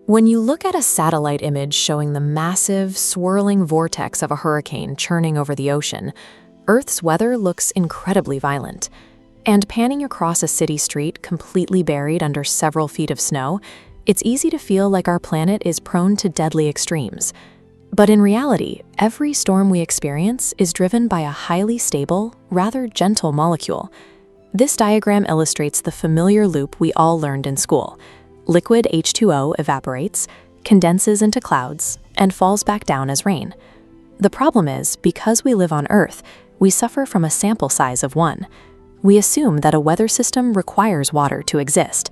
When you look at a satellite image showing the massive, swirling vortex of a hurricane churning over the ocean, Earth's weather looks incredibly violent. And panning across a city street completely buried under several feet of snow, it's easy to feel like our planet is prone to deadly extremes. But in reality, every storm we experience is driven by a highly stable, rather gentle molecule. This diagram illustrates the familiar loop we all learned in school. Liquid H2O evaporates, condenses into clouds, and falls back down as rain. The problem is, because we live on Earth, we suffer from a sample size of 1. We assume that a weather system requires water to exist.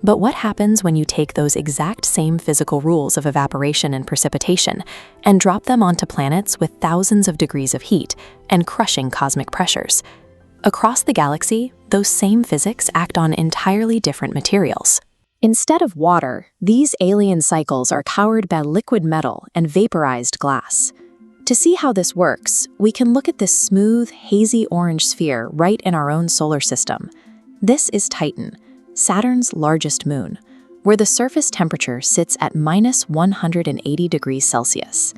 But what happens when you take those exact same physical rules of evaporation and precipitation and drop them onto planets with thousands of degrees of heat and crushing cosmic pressures? Across the galaxy, those same physics act on entirely different materials. Instead of water, these alien cycles are powered by liquid metal and vaporized glass. To see how this works, we can look at this smooth, hazy orange sphere right in our own solar system. This is Titan, Saturn's largest moon, where the surface temperature sits at -180 degrees Celsius.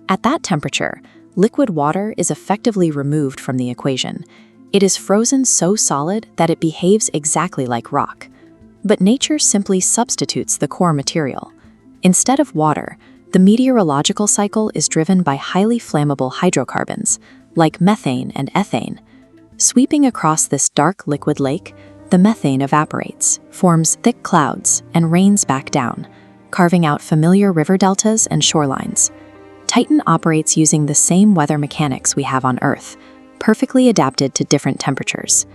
At that temperature, liquid water is effectively removed from the equation. It is frozen so solid that it behaves exactly like rock. But nature simply substitutes the core material. Instead of water, the meteorological cycle is driven by highly flammable hydrocarbons, like methane and ethane. Sweeping across this dark liquid lake, the methane evaporates, forms thick clouds, and rains back down, carving out familiar river deltas and shorelines. Titan operates using the same weather mechanics we have on Earth, perfectly adapted to different temperatures.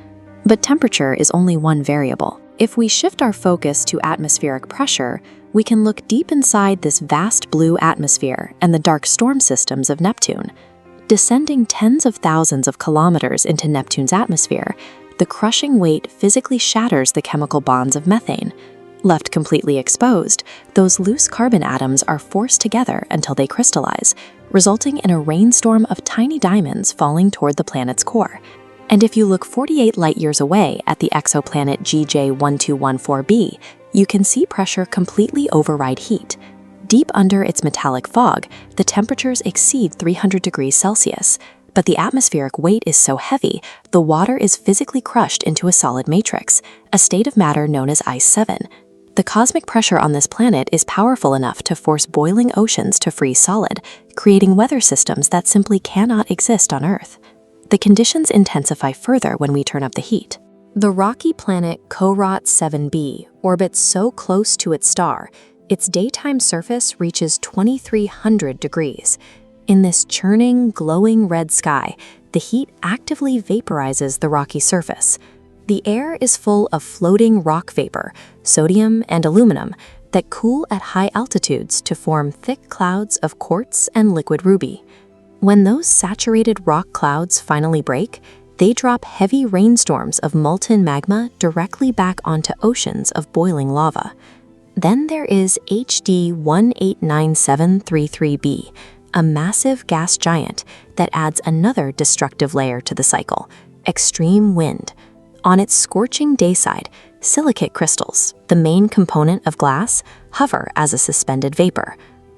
But temperature is only one variable. If we shift our focus to atmospheric pressure, we can look deep inside this vast blue atmosphere and the dark storm systems of Neptune. Descending tens of thousands of kilometers into Neptune's atmosphere, the crushing weight physically shatters the chemical bonds of methane. Left completely exposed, those loose carbon atoms are forced together until they crystallize, resulting in a rainstorm of tiny diamonds falling toward the planet's core. And if you look 48 light-years away at the exoplanet GJ1214b, you can see pressure completely override heat. Deep under its metallic fog, the temperatures exceed 300 degrees Celsius, but the atmospheric weight is so heavy, the water is physically crushed into a solid matrix, a state of matter known as Ice VII. The cosmic pressure on this planet is powerful enough to force boiling oceans to freeze solid, creating weather systems that simply cannot exist on Earth. The conditions intensify further when we turn up the heat. The rocky planet Corot 7b orbits so close to its star, its daytime surface reaches 2,300 degrees. In this churning, glowing red sky, the heat actively vaporizes the rocky surface. The air is full of floating rock vapor, sodium and aluminum, that cool at high altitudes to form thick clouds of quartz and liquid ruby. When those saturated rock clouds finally break, they drop heavy rainstorms of molten magma directly back onto oceans of boiling lava. Then there is HD 189733b, a massive gas giant that adds another destructive layer to the cycle: extreme wind. On its scorching day side, silicate crystals, the main component of glass, hover as a suspended vapor.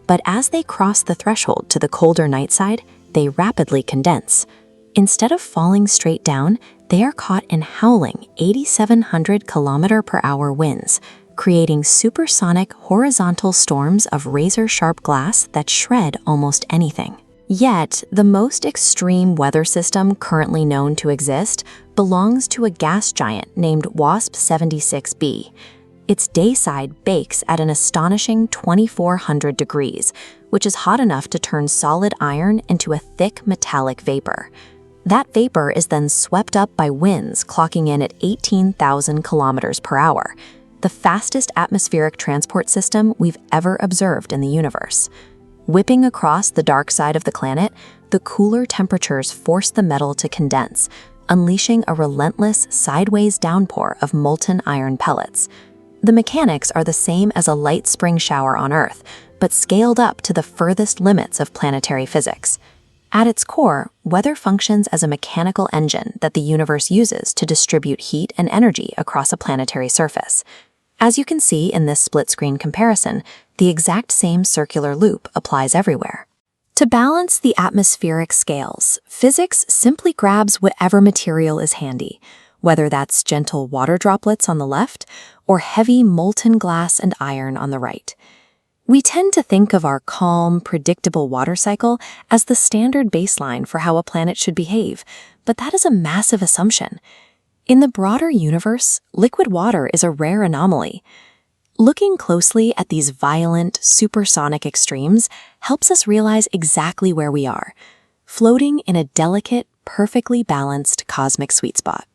But as they cross the threshold to the colder night side, they rapidly condense. Instead of falling straight down, they are caught in howling 8,700 km/h winds, creating supersonic horizontal storms of razor-sharp glass that shred almost anything. Yet, the most extreme weather system currently known to exist belongs to a gas giant named WASP 76b. Its day side bakes at an astonishing 2,400 degrees, which is hot enough to turn solid iron into a thick metallic vapor. That vapor is then swept up by winds clocking in at 18,000 km/h, the fastest atmospheric transport system we've ever observed in the universe. Whipping across the dark side of the planet, the cooler temperatures force the metal to condense, unleashing a relentless sideways downpour of molten iron pellets. The mechanics are the same as a light spring shower on Earth, but scaled up to the furthest limits of planetary physics. At its core, weather functions as a mechanical engine that the universe uses to distribute heat and energy across a planetary surface. As you can see in this split-screen comparison, the exact same circular loop applies everywhere. To balance the atmospheric scales, physics simply grabs whatever material is handy, whether that's gentle water droplets on the left or heavy molten glass and iron on the right. We tend to think of our calm, predictable water cycle as the standard baseline for how a planet should behave, but that is a massive assumption. In the broader universe, liquid water is a rare anomaly. Looking closely at these violent, supersonic extremes helps us realize exactly where we are, floating in a delicate, perfectly balanced cosmic sweet spot.